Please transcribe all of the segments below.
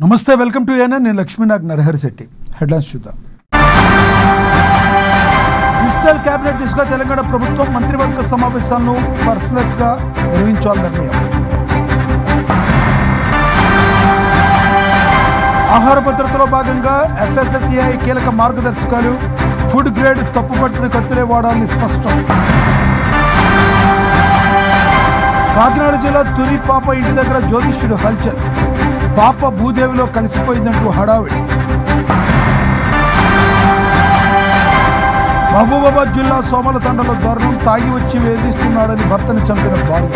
నమస్తే, welcome to ANN. నేను Lakshminag Naraharisetti. Headlines చూద్దాం. డిజిటల్ క్యాబినెట్ దిశగా తెలంగాణ ప్రభుత్వం మంత్రివర్గ సమావేశాలను పర్సనల్స్గా నిర్వహించాలని నిర్ణయం. ఆహార భద్రతలో భాగంగా FSSAI కీలక మార్గదర్శకాలు. ఫుడ్ గ్రేడ్ తప్పుపట్టిన కత్తులే వాడాలని స్పష్టం. కాకినాడ జిల్లా తుని పాప ఇంటి దగ్గర జ్యోతిష్యుడు హల్చల్. పాప భూదేవిలో కలిసిపోయిందంటూ హడావిడి. మహబూబాబాద్ జిల్లా సోమల తండలో దారుణం. తాగి వచ్చి వేధిస్తున్నాడని భర్తని చంపిన భార్య.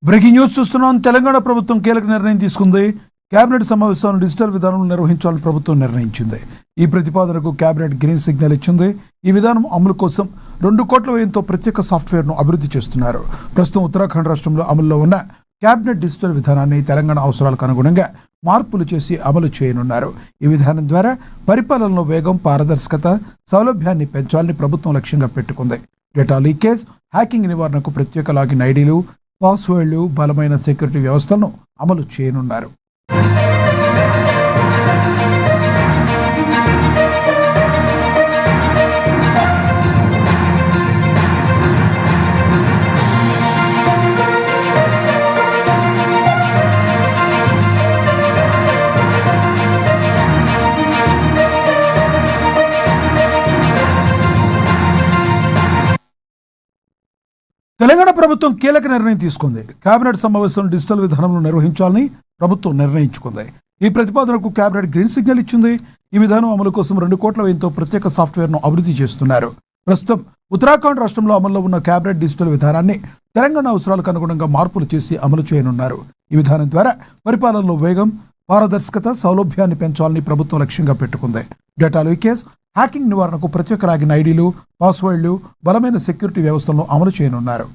బ్రేకింగ్ న్యూస్ చూస్తున్నాం. తెలంగాణ ప్రభుత్వం కీలక నిర్ణయం తీసుకుంది. కేబినెట్ సమావేశాలను డిజిటల్ విధానంలో నిర్వహించాలని ప్రభుత్వం నిర్ణయించింది. ఈ ప్రతిపాదనకు కేబినెట్ గ్రీన్ సిగ్నల్ ఇచ్చింది. ఈ విధానం అమలు కోసం 2 కోట్ల వ్యయంతో ప్రత్యేక సాఫ్ట్వేర్ను అభివృద్ధి చేస్తున్నారు. ప్రస్తుతం ఉత్తరాఖండ్ రాష్ట్రంలో అమల్లో ఉన్న కేబినెట్ డిజిటల్ విధానాన్ని తెలంగాణ అవసరాలకు అనుగుణంగా మార్పులు చేసి అమలు చేయనున్నారు. ఈ విధానం ద్వారా పరిపాలనలో వేగం, పారదర్శకత, సౌలభ్యాన్ని పెంచాలని ప్రభుత్వం లక్ష్యంగా పెట్టుకుంది. డేటా లీకేజ్, హ్యాకింగ్ నివారణకు ప్రత్యేక లాగిన్ ఐడీలు, పాస్వర్డ్లు, బలమైన సెక్యూరిటీ వ్యవస్థలను అమలు చేయనున్నారు. తెలంగాణ ప్రభుత్వం కీలక నిర్ణయం తీసుకుంది. కేబినెట్ సమావేశాలను డిజిటల్ విధానంలో నిర్వహించాలని ప్రభుత్వం నిర్ణయించుకుంది. ఈ ప్రతిపాదనకు కేబినెట్ గ్రీన్ సిగ్నల్ ఇచ్చింది. ఈ విధానం అమలు కోసం 2 కోట్ల వ్యయంతో ప్రత్యేక సాఫ్ట్వేర్ను అభివృద్ధి చేస్తున్నారు. ప్రస్తుతం ఉత్తరాఖండ్ రాష్ట్రంలో అమల్లో ఉన్న కేబినెట్ డిజిటల్ విధానాన్ని తెలంగాణ అవసరాలకు అనుగుణంగా మార్పులు చేసి అమలు చేయనున్నారు. ఈ విధానం ద్వారా పరిపాలనలో వేగం, పారదర్శకత, సౌలభ్యాన్ని పెంచాలని ప్రభుత్వం లక్ష్యంగా పెట్టుకుంది. డేటా లీకేజ్, హ్యాకింగ్ నివారణకు ప్రత్యేక లాగిన్ ఐడీలు, పాస్వర్డ్లు, బలమైన సెక్యూరిటీ వ్యవస్థలను అమలు చేయనున్నారు.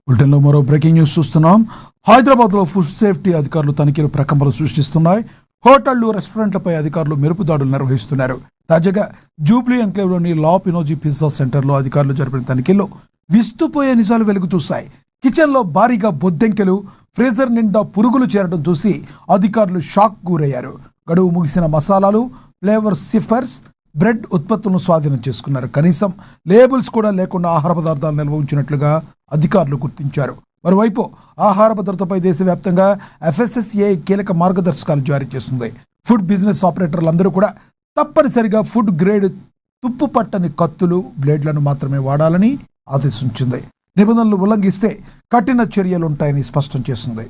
బులెటిన్లో మరో బ్రేకింగ్ న్యూస్ చూస్తున్నాం. హైదరాబాద్లో ఫుడ్ సేఫ్టీ అధికారులు తనిఖీలు ప్రకంపనలు సృష్టిస్తున్నాయి. హోటళ్లు, రెస్టారెంట్లపై అధికారులు మెరుపుదాడులు నిర్వహిస్తున్నారు. తాజాగా జూబ్లీ ఎన్క్లేవ్లోని లా పినోజీ పిజ్జా సెంటర్లో అధికారులు జరిపిన తనిఖీల్లో విస్తుపోయే నిజాలు వెలుగు చూశాయి. కిచెన్లో భారీగా బొద్దెంకెలు, ఫ్రీజర్ నిండా పురుగులు చేరడం చూసి అధికారులు షాక్ గురయ్యారు. గడువు ముగిసిన మసాలాలు, ఫ్లేవర్ సిఫర్స్, బ్రెడ్ ఉత్పత్తులను స్వాధీనం చేసుకున్నారు. కనీసం లేబుల్స్ కూడా లేకుండా ఆహార పదార్థాలు నిల్వ ఉంచినట్లుగా అధికారులు గుర్తించారు. మరోవైపు ఆహార భద్రతపై దేశవ్యాప్తంగా FSSAI కీలక మార్గదర్శకాలు జారీ చేస్తుంది. ఫుడ్ బిజినెస్ ఆపరేటర్లందరూ కూడా తప్పనిసరిగా ఫుడ్ గ్రేడ్ తుప్పు పట్టని కత్తులు, బ్లేడ్లను మాత్రమే వాడాలని ఆదేశించింది. నిబంధనలు ఉల్లంఘిస్తే కఠిన చర్యలుంటాయని స్పష్టం చేసింది.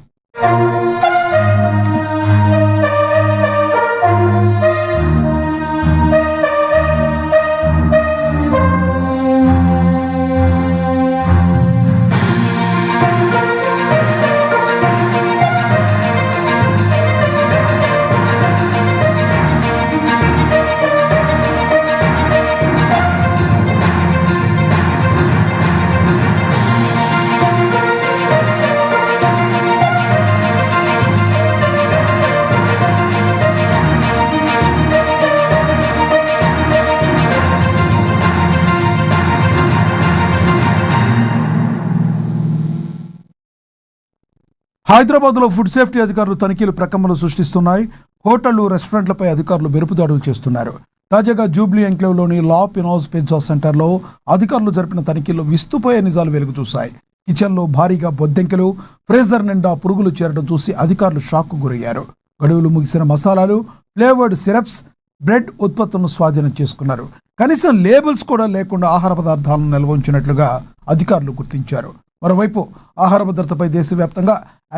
హైదరాబాద్లో ఫుడ్ సేఫ్టీ అధికారులు తనిఖీలు ప్రకంపనలు సృష్టిస్తున్నాయి. హోటళ్లు, రెస్టారెంట్లపై అధికారులు మెరుపుదాడులు చేస్తున్నారు. తాజాగా జూబ్లీ ఎంక్లేవ్లోని లా పినోజ్ పిజ్జా సెంటర్లో అధికారులు జరిపిన తనిఖీల్లో విస్తుపోయే నిజాలు వెలుగు చూశాయి. కిచెన్లో భారీగా బొద్దెంకెలు, ఫ్రీజర్ నిండా పురుగులు చేరడం చూసి అధికారులు షాక్కు గురయ్యారు. గడువులు ముగిసిన మసాలాలు, ఫ్లేవర్డ్ సిరప్స్, బ్రెడ్ ఉత్పత్తులను స్వాధీనం చేసుకున్నారు. కనీసం లేబుల్స్ కూడా లేకుండా ఆహార పదార్థాలను నిల్వ ఉంచినట్లుగా అధికారులు గుర్తించారు. మరోవైపు ఆహార భద్రతపై దేశవ్యాప్తంగా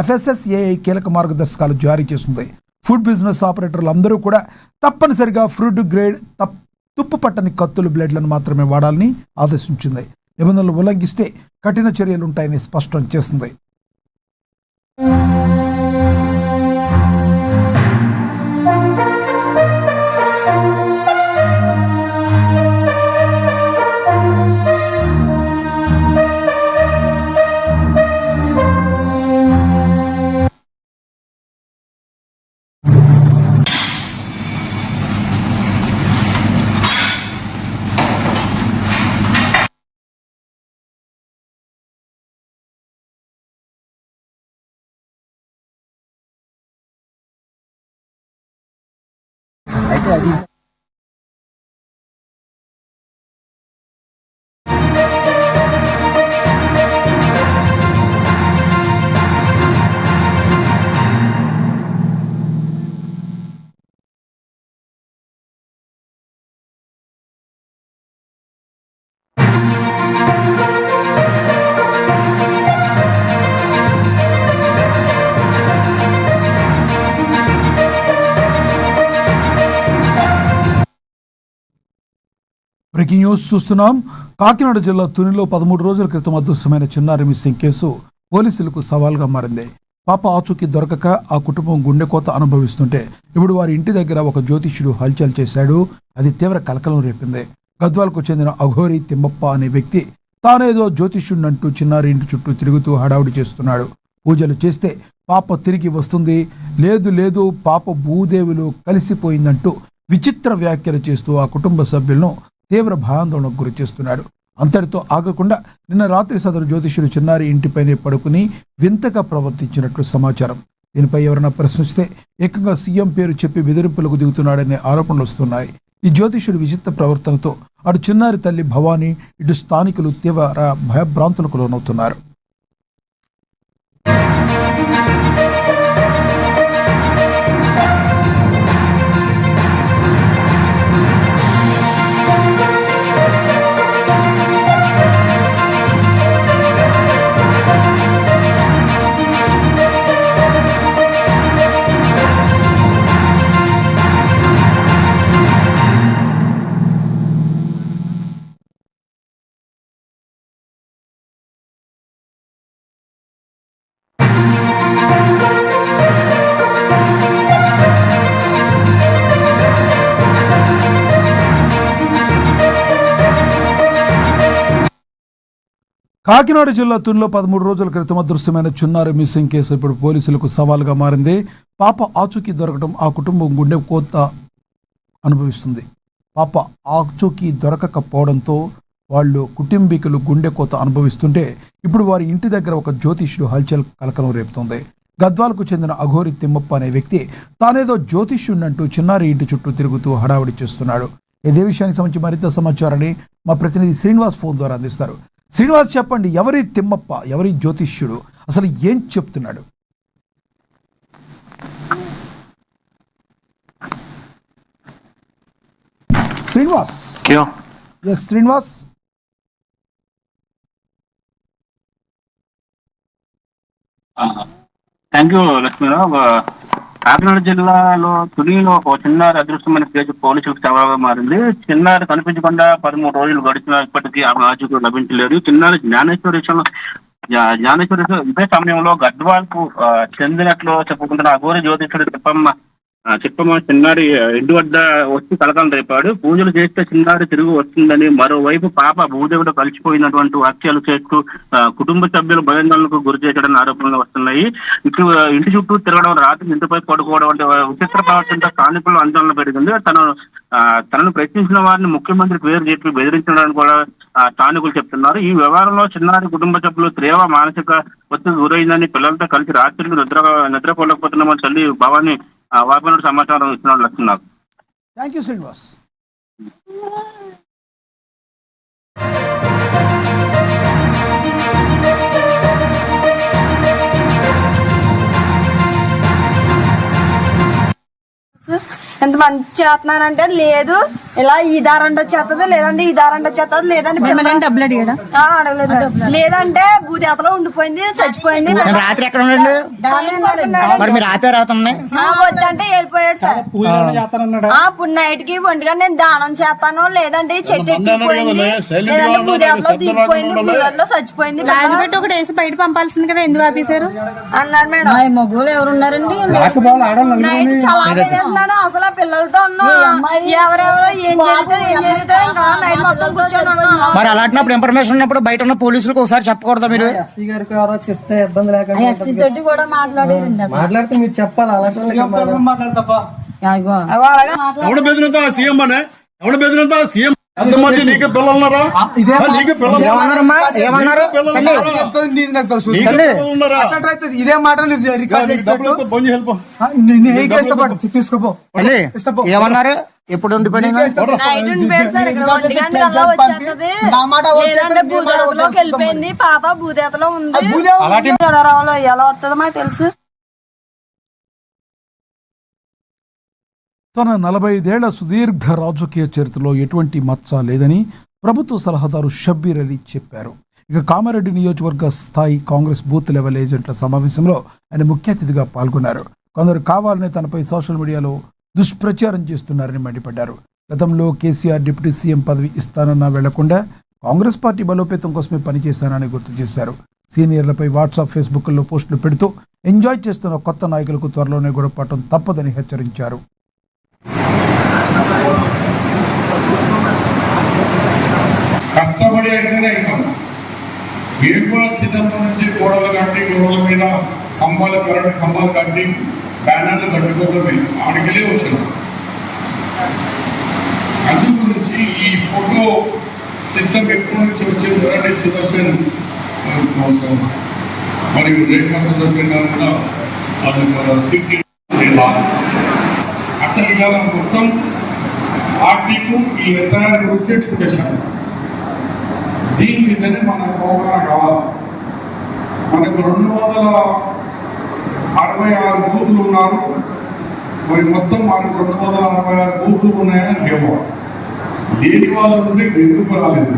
FSSAI కీలక మార్గదర్శకాలు జారీ చేస్తుంది. ఫుడ్ బిజినెస్ ఆపరేటర్లు అందరూ కూడా తప్పనిసరిగా ఫుడ్ గ్రేడ్ తుప్పు పట్టని కత్తులు, బ్లేడ్లను మాత్రమే వాడాలని ఆదేశించింది. నిబంధనలు ఉల్లంఘిస్తే కఠిన చర్యలుంటాయని స్పష్టం చేసింది. అయితే అది బ్రేకింగ్ న్యూస్ చూస్తున్నాం. కాకినాడ జిల్లా తునిలో 13 రోజుల క్రితం అదృశ్యమైన చిన్నారి మిస్సింగ్ కేసు పోలీసులకు సవాల్గా మారింది. పాప ఆచూకీ దొరకక ఆ కుటుంబం గుండెకోత అనుభవిస్తుంటే ఇప్పుడు వారి ఇంటి దగ్గర ఒక జ్యోతిష్యుడు హల్చల్ చేశాడు. అది తీవ్ర కలకలం రేపింది. గద్వాలకు చెందిన అఘోరి తిమ్మప్ప అనే వ్యక్తి తానేదో జ్యోతిష్యుడినంటూ చిన్నారి ఇంటి చుట్టూ తిరుగుతూ హడావుడి చేస్తున్నాడు. పూజలు చేస్తే పాప తిరిగి వస్తుంది, లేదు లేదు పాప భూదేవులు కలిసిపోయిందంటూ విచిత్ర వ్యాఖ్యలు చేస్తూ ఆ కుటుంబ సభ్యులను తీవ్ర భయాందోళనకు గురి చేస్తున్నాడు. అంతటితో ఆగకుండా నిన్న రాత్రి సదరు జ్యోతిష్యుడు చిన్నారి ఇంటిపైనే పడుకుని వింతగా ప్రవర్తించినట్లు సమాచారం. దీనిపై ఎవరైనా ప్రశ్నిస్తే ఏకంగా సీఎం పేరు చెప్పి బెదిరింపులకు దిగుతున్నాడనే ఆరోపణలు వస్తున్నాయి. ఈ జ్యోతిష్యుడి విచిత్ర ప్రవర్తనతో అటు చిన్నారి తల్లి భవానీ, ఇటు స్థానికులు తీవ్ర భయభ్రాంతులకు లోనవుతున్నారు. కాకినాడ జిల్లా తునిలో 13 రోజుల క్రితం అదృశ్యమైన చిన్నారి మిస్సింగ్ కేసు ఇప్పుడు పోలీసులకు సవాల్గా మారింది. పాప ఆచూకీ దొరకడం ఆ కుటుంబం గుండె కోత అనుభవిస్తుంది. పాప ఆచూకీ దొరకకపోవడంతో వాళ్ళు కుటుంబీకులు గుండె కోత అనుభవిస్తుంటే ఇప్పుడు వారి ఇంటి దగ్గర ఒక జ్యోతిష్యుడు హల్చల్ కలకలం రేపుతుంది. గద్వాలకు చెందిన అఘోరి తిమ్మప్ప అనే వ్యక్తి తానేదో జ్యోతిష్యుడినంటూ చిన్నారి ఇంటి చుట్టూ తిరుగుతూ హడావుడి చేస్తున్నాడు. ఇదే విషయానికి సంబంధించి మరింత సమాచారాన్ని మా ప్రతినిధి శ్రీనివాస్ ఫోన్ ద్వారా అందిస్తారు. శ్రీనివాస్, చెప్పండి, ఎవరి తిమ్మప్ప, ఎవరి జ్యోతిష్యుడు, అసలు ఏం చెప్తున్నాడు? Srinivas, S Srinivas. Thank you Lakshmi Rao. Kakinada జిల్లాలో తునిలో ఒక చిన్నారి అదృశ్యమైన కేసు పోలీసులకు సవాలుగా మారింది. చిన్నారి కనిపించకుండా 13 రోజులు గడిచిన ఇప్పటికీ ఆమె ఆచూకీ లభించలేదు. చిన్నారి జ్ఞానేశ్వరి ఇదే సమయంలో గద్వాల్కు చెందినట్లు చెప్పుకుంటున్న అఘోరి జ్యోతిష్యుడు చెప్పమ్మ చిన్నారి ఇంటి వద్ద వచ్చి కలకలం రేపాడు. పూజలు చేస్తే చిన్నారి తిరిగి వస్తుందని, మరోవైపు పాప భూదేవుడు కలిసిపోయినటువంటి వ్యాఖ్యలు చేస్తూ కుటుంబ సభ్యులు భయాందోళనకు గురి చేశాడని ఆరోపణలు వస్తున్నాయి. ఇటు ఇంటి చుట్టూ తిరగడం, రాత్రి ఇంటిపై పడుకోవడం వంటి విచిత్ర ప్రవర్తనతో స్థానికులు ఆందోళన పెరిగింది. తనను ప్రశ్నించిన వారిని ముఖ్యమంత్రి పేరు చెప్పి బెదిరించడానికి కూడా స్థానికులు చెప్తున్నారు. ఈ వ్యవహారంలో చిన్నారి కుటుంబ సభ్యులు తీవ్ర మానసిక ఒత్తిడి గురైందని, పిల్లలతో కలిసి రాత్రులు నిద్రపోలేకపోతున్నామని తల్లి భవాని వాగ్మనుడు సమాచారం ఇస్తున్నారు. లక్ష్మీనాథ్. Thank you Srinivas. ఎంత మంచి చేస్తున్నానంటే లేదు, ఇలా ఈ దారంట వచ్చేస్తుంది, లేదంటే ఈ దారంట వచ్చేస్తుంది, లేదంటే డబ్బులు అడిగాడా? అడగలేదు, లేదంటే భూదేతలో ఉండిపోయింది, చచ్చిపోయింది. రాత్రి ఎక్కడ ఉండండి? మరి మీరు ఆపారు అవుతున్నాయి వద్దంటే వెళ్ళిపోయాడు సార్. ఇప్పుడు నైట్ కి ఒంటిగా నేను దానం చేస్తాను, లేదంటే ఈ చెట్టు ఎక్కిపోయింది, లేదంటే భూదేతలో దిగిపోయింది, భూదేతలో చచ్చిపోయింది. పెట్టి ఒకటి వేసి బయట పంపాల్సింది కదా, ఎందుకు ఆపేశారు అన్నారు మేడం. మగోళ్ళు ఎవరు ఉన్నారండి? నైట్ చాలా వేస్తున్నాడు, అసలు ఆ పిల్లలతో ఎవరెవరో ఏం జరుగుతుంది ఇంకా నైట్ మొత్తం కూర్చొని ఉన్నాను. మరి అలాంటినప్పుడు ఇన్ఫర్మేషన్ ఉన్నప్పుడు బయట ఉన్న పోలీసులకు ఒకసారి చెప్పకూడదా? మీరు ఎస్సీ గారికి ఎవరో చెప్తే ఇబ్బంది లేకుండా ఎస్సీ తోటి కూడా మాట్లాడేది. మాట్లాడితే మీరు చెప్పాలి. అలాగే ఎవడు బెదిరిందా సీఎం అనే? ఎవడు బెదిరిందా సీఎం? నీకు పిల్లలున్నారా? ఏమన్నారమ్మా? ఏమన్నారు? ఇదే మాట తీసుకోపో. ఏమన్నారు? ఎప్పుడు ఉండిపోయింది? నైట్ ఉండిపోయాడు సార్. ఇక్కడ 1 గంట అలా వచ్చేస్తుంది, లేదంటే భూదేవతలోకి వెళ్ళిపోయింది. పాప భూదేవతలో ఉంది. ఎలా వస్తుందో మాకు తెలుసు. తన 45 ఏళ్ల సుదీర్ఘ రాజకీయ చరిత్రలో ఎటువంటి మచ్చ లేదని ప్రభుత్వ సలహాదారు షబ్బీర్ అలీ చెప్పారు. ఇక కామారెడ్డి నియోజకవర్గ స్థాయి కాంగ్రెస్ బూత్ లెవెల్ ఏజెంట్ల సమావేశంలో ఆయన ముఖ్య అతిథిగా పాల్గొన్నారు. కొందరు కావాలని తనపై సోషల్ మీడియాలో దుష్ప్రచారం చేస్తున్నారని మండిపడ్డారు. గతంలో కేసీఆర్ డిప్యూటీ సీఎం పదవి ఇస్తానన్నా వెళ్లకుండా కాంగ్రెస్ పార్టీ బలోపేతం కోసమే పనిచేశానని గుర్తు చేశారు. సీనియర్లపై వాట్సాప్, ఫేస్బుక్లో పోస్టులు పెడుతూ ఎంజాయ్ చేస్తున్న కొత్త నాయకులకు త్వరలోనే గొడవపడటం తప్పదని హెచ్చరించారు. కష్టపడి అయితేనే అవుతాం. మీరు కూడా చిన్నప్పటి నుంచి గోడలు కట్టి, గోడల మీద కంబాలు, కరెంట్ కంబాలు కట్టి, బ్యానర్లు కట్టుకోవడం ఆడికెళ్ళి వచ్చినాం. అందు గురించి ఈ ఫోటో సిస్టమ్ ఎప్పటి నుంచి వచ్చింది? సుదర్శన్ కోసం మరియు రేఖా సుదర్శన్ గారు కూడా అసలు ఇవాళ మొత్తం పార్టీకు ఈ ఎస్ఐఆర్ గురించే డిస్కషన్. దీని మీదనే మన ప్రోగ్రాం కావాలి. మనకు 266 బూతులు ఉన్నారు. మరి మొత్తం మనకు 266 బూతులు ఉన్నాయని లేవాలి. లేని వాళ్ళు ఉంటే ఎందుకు రాలేదు?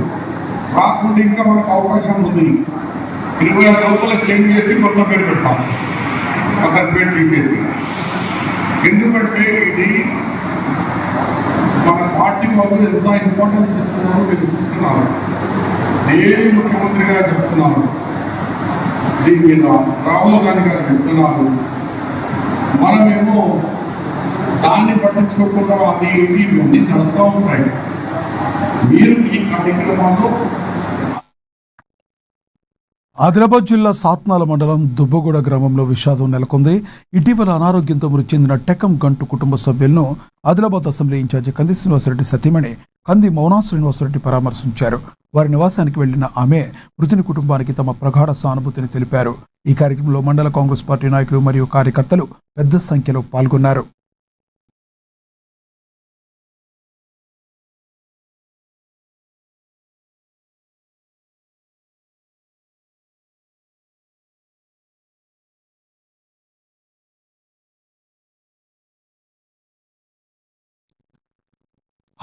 కాకుండా ఇంకా మనకు అవకాశం ఉంది. 26 లోపల చేంజ్ చేసి కొత్త పేరు పెడతాం. కొత్త పేరు తీసేసి, ఎందుకంటే ఇది మన పార్టీ వాళ్ళు ఎంత ఇంపార్టెన్స్ ఇస్తున్నారో మీరు చూస్తున్నారు. నేను ముఖ్యమంత్రిగా చెప్తున్నాను, దీని మీద రాహుల్ గాంధీ గారు చెప్తున్నారు. మనమేమో దాన్ని పట్టించుకోకుండా అది ఇవన్నీ నడుస్తూ ఉంటాయి. మీరు ఈ కార్యక్రమాల్లో ఆదిలాబాద్ జిల్లా సాత్నాల మండలం దుబ్బగూడ గ్రామంలో విషాదం నెలకొంది. ఇటీవల అనారోగ్యంతో మృతి చెందిన టెకం గంటు కుటుంబ సభ్యులను ఆదిలాబాద్ అసెంబ్లీ ఇన్ఛార్జి కంది శ్రీనివాసరెడ్డి సతీమణి కంది మౌనా శ్రీనివాసరెడ్డి పరామర్శించారు. వారి నివాసానికి వెళ్లిన ఆమె మృతుని కుటుంబానికి తమ ప్రగాఢ సానుభూతిని తెలిపారు. ఈ కార్యక్రమంలో మండల కాంగ్రెస్ పార్టీ నాయకులు మరియు కార్యకర్తలు పెద్ద సంఖ్యలో పాల్గొన్నారు.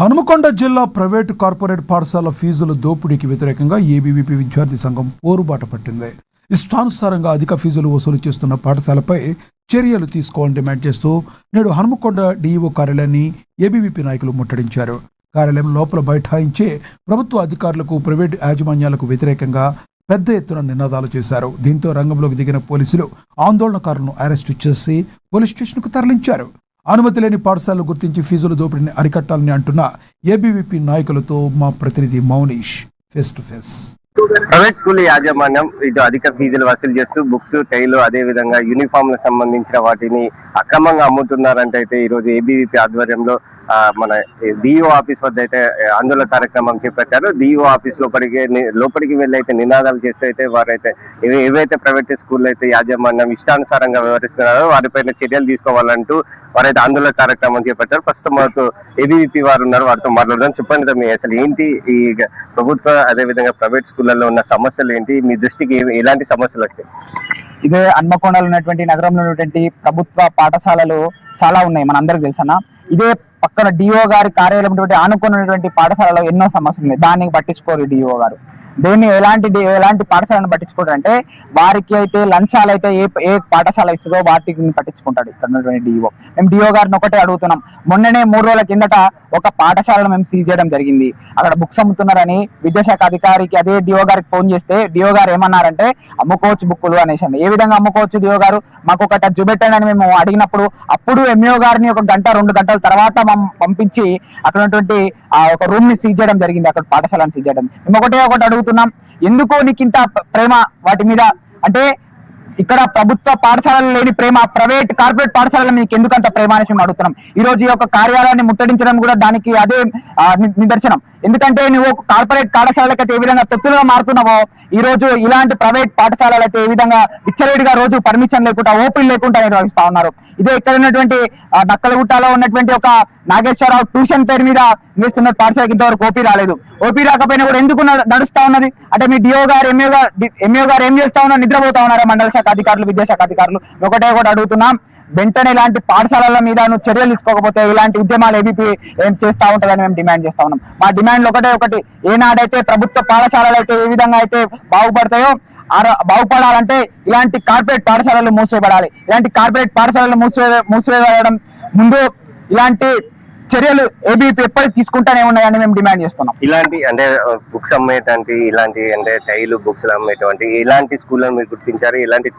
హనుమకొండ జిల్లా ప్రైవేటు కార్పొరేట్ పాఠశాల ఫీజుల దోపిడీకి వ్యతిరేకంగా ఏబీవీపీ విద్యార్థి సంఘం పోరుబాట పట్టింది. ఇష్టానుసారంగా అధిక ఫీజులు వసూలు చేస్తున్న పాఠశాలపై చర్యలు తీసుకోవాలని డిమాండ్ చేస్తూ నేడు హనుమకొండ డీఈఓ కార్యాలయాన్ని ఏబీవీపీ నాయకులు ముట్టడించారు. కార్యాలయం లోపల బైఠాయించే ప్రభుత్వ అధికారులకు, ప్రైవేటు యాజమాన్యాలకు వ్యతిరేకంగా పెద్ద ఎత్తున నినాదాలు చేశారు. దీంతో రంగంలోకి దిగిన పోలీసులు ఆందోళనకారులను అరెస్టు చేసి పోలీస్ స్టేషన్కు తరలించారు. అనుమతి లేని పాఠశాలలు గుర్తించి ఫీజుల దోపిడీని అరికట్టాలని అంటున్న ఏబీవీపీ నాయకులతో మా ప్రతినిధి Mounish face to face. Private school యాజమాన్యం ఇటు అధిక ఫీజులు వసూలు చేస్తూ బుక్స్, టైలు, అదే విధంగా యూనిఫామ్ లకు సంబంధించిన వాటిని అక్రమంగా అమ్ముతున్నారంటే అయితే ఈ రోజు ఏబీవీపీ ఆధ్వర్యంలో మన డిఓ ఆఫీస్ వద్ద అయితే ఆందోళన కార్యక్రమం చేపట్టారు. డిఓ ఆఫీస్ లోపలికి వెళ్ళి అయితే నినాదాలు చేస్తే అయితే వారైతే ఏవైతే ప్రైవేట్ స్కూల్ అయితే యాజమాన్యం ఇష్టానుసారంగా వ్యవహరిస్తున్నారో వారిపైన చర్యలు తీసుకోవాలంటూ వారైతే ఆందోళన కార్యక్రమం చేపట్టారు. ప్రస్తుతం వారితో ఏబీవీపీ వారు ఉన్నారు, వారితో మాట్లాడదాం. చెప్పండి తమ్మి, అసలు ఏంటి ఈ ప్రభుత్వ అదే విధంగా ప్రైవేట్ స్కూళ్ళలో ఉన్న సమస్యలు ఏంటి, మీ దృష్టికి ఎలాంటి సమస్యలు వచ్చాయి? ఇదే హన్మకొండలో ఉన్నటువంటి నగరంలో ఉన్నటువంటి ప్రభుత్వ పాఠశాలలు చాలా ఉన్నాయి, మనందరికి తెలుసన్నా. ఇదే పక్కన డిఓ గారి కార్యాలయం ఆనుకున్నటువంటి పాఠశాలలో ఎన్నో సమస్యలు ఉన్నాయి, దాన్ని పట్టించుకోరు డిఓ గారు. దేన్ని ఎలాంటి పాఠశాలను పట్టించుకోవడం అంటే వారికి అయితే లంచాలు అయితే ఏ పాఠశాల ఇస్తుందో వాటిని పట్టించుకుంటాడు ఇక్కడ ఉన్నటువంటి డిఓ. మేము డిఓ గారిని ఒకటే అడుగుతున్నాం. మొన్ననే 3 రోజుల కిందట ఒక పాఠశాలను మేము సీజ్ చేయడం జరిగింది. అక్కడ బుక్స్ అమ్ముతున్నారని విద్యాశాఖ అధికారికి అదే డిఓ గారికి ఫోన్ చేస్తే డిఓ గారు ఏమన్నారంటే అమ్ముకోవచ్చు బుక్కులు అనేసి. ఏ విధంగా అమ్ముకోవచ్చు డిఓ గారు, మాకు ఒకటి చూపెట్టండి అని మేము అడిగినప్పుడు అప్పుడు ఎంఈఓ గారిని 1 గంట 2 గంటల తర్వాత పంపించి అక్కడ ఉన్నటువంటి ఒక రూమ్ ని సీజ్ చేయడం జరిగింది, అక్కడ పాఠశాలను సీజ్ చేయడం. మేము ఒకటి అడుగుతున్నాం, ఎందుకు నీకు ఇంత ప్రేమ వాటి మీద? అంటే ఇక్కడ ప్రభుత్వ పాఠశాలలు లేని ప్రేమ ప్రైవేట్ కార్పొరేట్ పాఠశాలలో మీకు ఎందుకంత ప్రేమ అనేసి మేము అడుగుతున్నాం. ఈ రోజు ఈ యొక్క కార్యాలయాన్ని ముట్టడించడం కూడా దానికి అదే నిదర్శనం. ఎందుకంటే నువ్వు కార్పొరేట్ పాఠశాలకైతే ఏ విధంగా తొత్తులుగా మారుతున్నావో ఈ రోజు ఇలాంటి ప్రైవేట్ పాఠశాలలు అయితే ఏ విధంగా విచ్చలవిడిగా రోజు పర్మిషన్ లేకుండా ఓపెన్ లేకుండా నిర్వహిస్తా ఉన్నారు. ఇదే ఇక్కడ ఉన్నటువంటి నక్కలగుట్టలో ఉన్నటువంటి ఒక నాగేశ్వరరావు ట్యూషన్ పేరు మీద నిర్వహిస్తున్న పాఠశాలకి ఇంతవరకు ఓపీ రాలేదు. ఓపీ రాకపోయినా కూడా ఎందుకు నడుస్తా ఉన్నది అంటే మీ డిఓ గారు ఎంఈఓ గారు ఏం చేస్తా ఉన్నారు? నిద్రపోతా ఉన్నారా మండల శాఖ అధికారులు, విద్యాశాఖ అధికారులు? ఒకటే అడుగుతున్నాం, వెంటనే ఇలాంటి పాఠశాలల మీద నువ్వు చర్యలు తీసుకోకపోతే ఇలాంటి ఉద్యమాలు ఏబీపీ ఏం చేస్తా ఉంటుందని మేము డిమాండ్ చేస్తా ఉన్నాం. మా డిమాండ్లు ఒకటి, ఏనాడైతే ప్రభుత్వ పాఠశాలలు అయితే ఏ విధంగా అయితే బాగుపడతాయో బాగుపడాలంటే ఇలాంటి కార్పొరేట్ పాఠశాలలు మూసివేయబడాలి. ఇలాంటి కార్పొరేట్ పాఠశాలలు మూసివేయడం ముందు ఇలాంటి చర్యలు ఏబీపీ ఎప్పటికి తీసుకుంటానే ఉన్నాయని మేము డిమాండ్ చేస్తున్నాం. ఇలాంటి అంటే బుక్స్ అమ్మేటువంటి ఇలాంటి అంటే టైలు బుక్స్ అమ్మేటువంటి ఇలాంటి స్కూళ్ళను మీరు గుర్తించారు, ఇలాంటి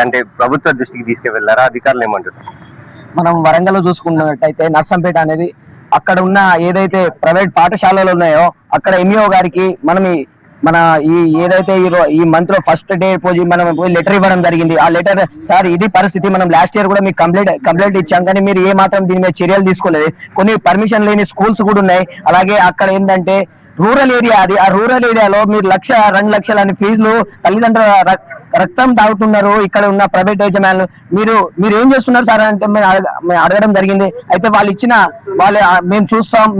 అంటే ప్రభుత్వ దృష్టికి తీసుకువెళ్లారా? అధికారులు ఏమంటారు? మనం వరంగల్ చూసుకున్నట్టయితే నర్సంపేట అనేది అక్కడ ఉన్న ఏదైతే ప్రైవేట్ పాఠశాలలు ఉన్నాయో అక్కడ ఎంఈఓ గారికి మన ఏదైతే ఈ మంత్ లో ఫస్ట్ డే మనం లెటర్ ఇవ్వడం జరిగింది. ఆ లెటర్, సార్ ఇది పరిస్థితి, మనం లాస్ట్ ఇయర్ కూడా మీకు కంప్లైంట్ ఇచ్చాం కానీ మీరు ఏ మాత్రం దీని మీద చర్యలు తీసుకోలేదు. కొన్ని పర్మిషన్ లేని స్కూల్స్ కూడా ఉన్నాయి. అలాగే అక్కడ ఏంటంటే రూరల్ ఏరియా, అది ఆ రూరల్ ఏరియాలో మీరు 1-2 లక్షలు అని ఫీజులు తల్లిదండ్రుల రక్తం తాగుతున్నారు ఇక్కడ ఉన్న ప్రైవేట్ యజమానులు. మీరు ఏం చేస్తున్నారు సార్ అంటే మేము అడగడం జరిగింది. అయితే వాళ్ళు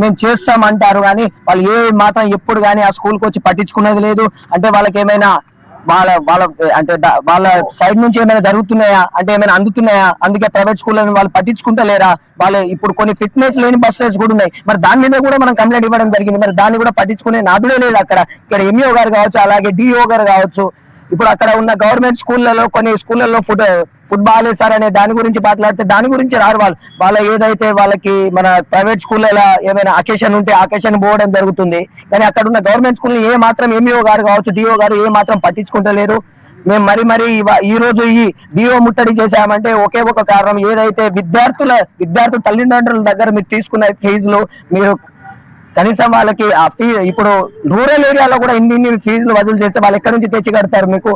మేము చేస్తాం అంటారు కానీ వాళ్ళు ఏ మాత్రం ఎప్పుడు కానీ ఆ స్కూల్కి వచ్చి పట్టించుకునేది లేదు. అంటే వాళ్ళకి ఏమైనా వాళ్ళ సైడ్ నుంచి ఏమైనా జరుగుతున్నాయా అంటే ఏమైనా అందుతున్నాయా? అందుకే ప్రైవేట్ స్కూళ్ళని వాళ్ళు పట్టించుకుంటలేరా? వాళ్ళు ఇప్పుడు కొన్ని ఫిట్నెస్ లేని బస్సెస్ కూడా ఉన్నాయి, మరి దాని మీద కూడా మనం కంప్లైంట్ ఇవ్వడం జరిగింది. మరి దాన్ని కూడా పట్టించుకునే నాదులే లేదు ఇక్కడ ఎంఈఓ గారు కావచ్చు, అలాగే డిఓ గారు కావచ్చు. ఇప్పుడు అక్కడ ఉన్న గవర్నమెంట్ స్కూళ్ళలో కొన్ని స్కూళ్ళలో ఫుట్బాల్ వేసారు అనే దాని గురించి మాట్లాడితే దాని గురించి రారు. వాళ్ళ ఏదైతే వాళ్ళకి మన ప్రైవేట్ స్కూళ్ళలో ఏమైనా అకేషన్ ఉంటే అకేషన్ పోవడం జరుగుతుంది. కానీ అక్కడ ఉన్న గవర్నమెంట్ స్కూల్ ఏ మాత్రం ఎంఈఓ గారు కావచ్చు, డిఓ గారు ఏ మాత్రం పట్టించుకుంటలేరు. మేము మరి ఈ రోజు ఈ డిఓ ముట్టడి చేశామంటే ఒకే ఒక కారణం, ఏదైతే విద్యార్థుల తల్లిదండ్రుల దగ్గర మీరు తీసుకున్న ఫీజులు మీరు కనీసం వాళ్ళకి ఆ ఇప్పుడు రూరల్ ఏరియాలో కూడా ఇన్ని ఫీజులు వసూలు చేస్తే వాళ్ళు ఎక్కడి నుంచి తెచ్చి కడతారు మీకు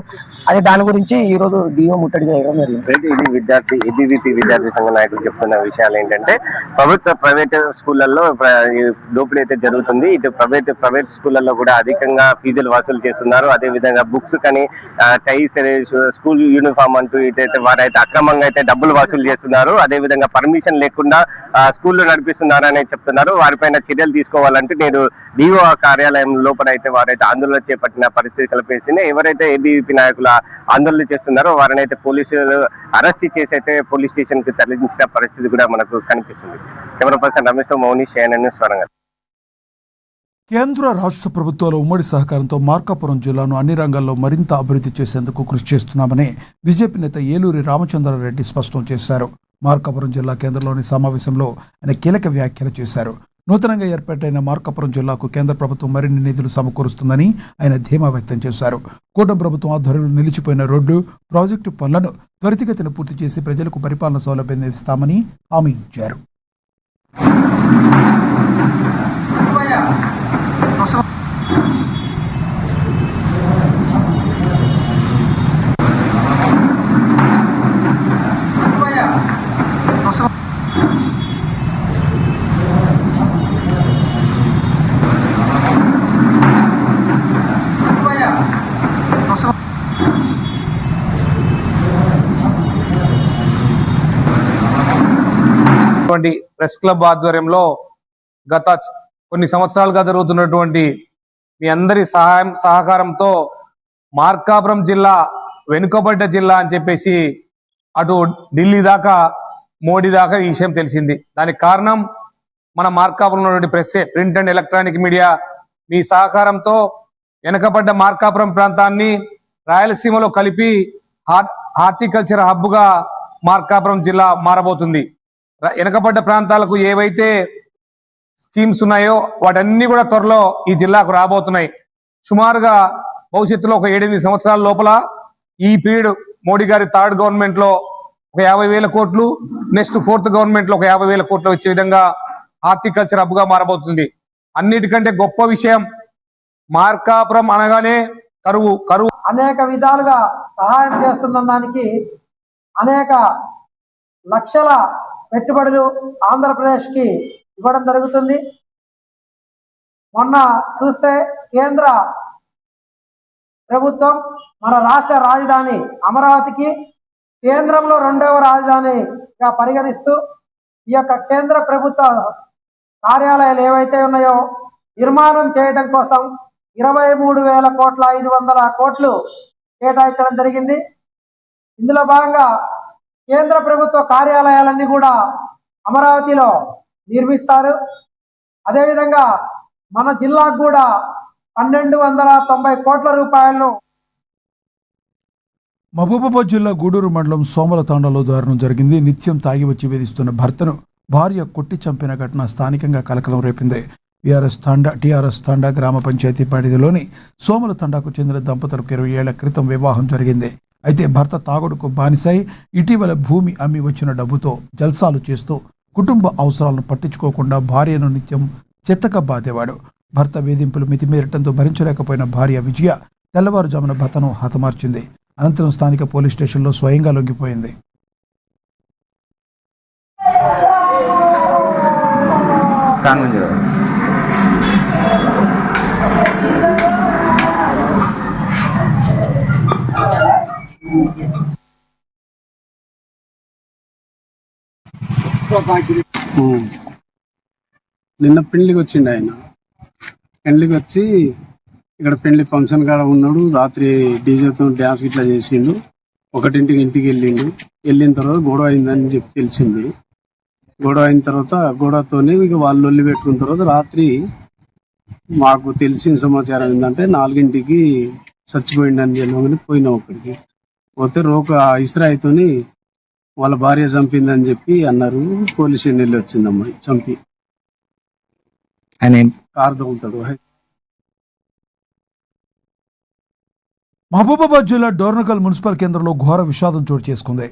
అని దాని గురించి ఈ రోజు డిఓ ముట్టడి చేయడం జరిగింది. ఇది ఏబీవీపీ విద్యార్థి సంఘ నాయకులు చెప్తున్న విషయాలు ఏంటంటే ప్రభుత్వ ప్రైవేట్ స్కూళ్లలో దోపిడీ అయితే జరుగుతుంది. ఇటు ప్రైవేట్ స్కూళ్లలో కూడా అధికంగా ఫీజులు వసూలు చేస్తున్నారు. అదే విధంగా బుక్స్ కానీ టైస్, స్కూల్ యూనిఫామ్ అంటూ ఇటైతే వారైతే అక్రమంగా అయితే డబ్బులు వసూలు చేస్తున్నారు. అదే విధంగా పర్మిషన్ లేకుండా స్కూళ్లు నడిపిస్తున్నారు అని చెప్తున్నారు. వారిపైన చర్యలు తీసుకోవాలంటే నేను డిఓ కార్యాలయం లోపల అయితే వారైతే ఆందోళన చేపట్టిన పరిస్థితి కల్పిస్తుంది. ఎవరైతే ఏబీవీపీ నాయకులు ఆందోళన చేస్తున్నారో వారిని అయితే పోలీసులు అరెస్ట్ చేసి అయితే పోలీస్ స్టేషన్ కి తరలించిన పరిస్థితి కూడా మనకు కనిపిస్తుంది. కెమెరా పర్సన్ రమేష్ తో మౌని, షేన్ న్యూస్ వరంగల్. కేంద్ర రాష్ట్ర ప్రభుత్వాల ఉమ్మడి సహకారంతో మార్కాపురం జిల్లాను అన్ని రంగాల్లో మరింత అభివృద్ధి చేసేందుకు కృషి చేస్తున్నామని బీజేపీ నేత ఏలూరి రామచంద్రారెడ్డి స్పష్టం చేశారు. మార్కాపురం జిల్లా కేంద్రంలోని సమావేశంలో ఆయన కీలక వ్యాఖ్యలు చేశారు. నూతనంగా ఏర్పాటైన మార్కాపురం జిల్లాకు కేంద్ర ప్రభుత్వం మరిన్ని నిధులు సమకూరుస్తుందని ఆయన ధీమా వ్యక్తం చేశారు. కూటమి ప్రభుత్వం ఆధ్వర్యంలో నిలిచిపోయిన రోడ్డు, ప్రాజెక్టు పనులను త్వరితగతిన పూర్తి చేసి ప్రజలకు పరిపాలన సౌలభ్యం ఇస్తామని హామీ ఇచ్చారు. ప్రెస్ క్లబ్ ఆధ్వర్యంలో గత కొన్ని సంవత్సరాలుగా జరుగుతున్నటువంటి మీ అందరి సహకారంతో మార్కాపురం జిల్లా వెనుకబడ్డ జిల్లా అని చెప్పేసి అటు ఢిల్లీ దాకా మోడీ దాకా ఈ విషయం తెలిసింది. దానికి కారణం మన మార్కాపురం ఉన్నటువంటి ప్రింట్ అండ్ ఎలక్ట్రానిక్ మీడియా మీ సహకారంతో వెనుకబడ్డ మార్కాపురం ప్రాంతాన్ని రాయలసీమలో కలిపి హార్టికల్చర్ హబ్ గా మార్కాపురం జిల్లా మారబోతుంది. వెనుకబడ్డ ప్రాంతాలకు ఏవైతే స్కీమ్స్ ఉన్నాయో వాటన్ని కూడా త్వరలో ఈ జిల్లాకు రాబోతున్నాయి. సుమారుగా భవిష్యత్తులో ఒక 7-8 సంవత్సరాల లోపల ఈ పీరియడ్ మోడీ గారి థర్డ్ గవర్నమెంట్ లో ఒక 50,000 కోట్లు, నెక్స్ట్ ఫోర్త్ గవర్నమెంట్ లో ఒక 50,000 కోట్లు వచ్చే విధంగా హార్టికల్చర్ హబ్ గా మారబోతుంది. అన్నిటికంటే గొప్ప విషయం మార్కాపురం అనగానే కరువు అనేక విధాలుగా సహాయం చేస్తున్న దానికి అనేక లక్షల పెట్టుబడులు ఆంధ్రప్రదేశ్ కి ఇవ్వడం జరుగుతుంది. మొన్న చూస్తే కేంద్ర ప్రభుత్వం మన రాష్ట్ర రాజధాని అమరావతికి కేంద్రంలో 2వ రాజధానిగా పరిగణిస్తూ ఈ యొక్క కేంద్ర ప్రభుత్వ కార్యాలయాలు ఏవైతే ఉన్నాయో నిర్మాణం చేయడం కోసం 23,500 కోట్లు కేటాయించడం జరిగింది. ఇందులో భాగంగా కేంద్ర ప్రభుత్వ కార్యాలయాలన్నీ కూడా అమరావతిలో నిర్మిస్తారు. అదేవిధంగా మన జిల్లాకు కూడా 1,290 కోట్ల రూపాయలను. మహబూబాబాద్ జిల్లా గూడూరు మండలం సోమల తాండాలో దారుణం జరిగింది. నిత్యం తాగి వచ్చి వేధిస్తున్న భర్తను భార్య కొట్టి చంపిన ఘటన స్థానికంగా కలకలం రేపింది. టీఆర్ఎస్ తాండా గ్రామ పంచాయతీ పరిధిలోని సోమల తండాకు చెందిన దంపతులకు 20 ఏళ్ల క్రితం వివాహం జరిగింది. అయితే భర్త తాగుడుకు బానిసై ఇటీవల భూమి అమ్మి వచ్చిన డబ్బుతో జల్సాలు చేస్తూ కుటుంబ అవసరాలను పట్టించుకోకుండా భార్యను నిత్యం చెత్తగా బాధేవాడు. భర్త వేధింపులు మితిమీరటంతో భరించలేకపోయిన భార్య విజయ తెల్లవారుజామున భర్తను హతమార్చింది. అనంతరం స్థానిక పోలీస్ స్టేషన్లో స్వయంగా లొంగిపోయింది. నిన్న పెళ్లికి వచ్చిండు ఆయన. పెళ్లికి వచ్చి ఇక్కడ పెళ్లి ఫంక్షన్ కాడ ఉన్నాడు. రాత్రి డీజేతో డ్యాన్స్ ఇట్లా చేసిండు. 1ంటికి ఇంటికి వెళ్ళిన తర్వాత గొడవ అయిందని చెప్పి తెలిసింది. గొడవ అయిన తర్వాత గొడవతోనే ఇక వాళ్ళు ఒల్లి పెట్టుకున్న తర్వాత రాత్రి మాకు తెలిసిన సమాచారం ఏంటంటే 4ంటికి చచ్చిపోయిండని తెలియని పోయినాం. అక్కడికి పోతే ఇస్రాయితోని వాళ్ళ భార్య చంపిందని చెప్పి అన్నారు. పోలీస్ స్టేషన్ వెళ్ళి వచ్చింది అమ్మాయి చంపి. ఆయన కారు దొంగతాడు. మహబూబాబాద్ జిల్లా డోర్నకల్ మున్సిపల్ కేంద్రంలో ఘోర విషాదం చోటు చేసుకుంది.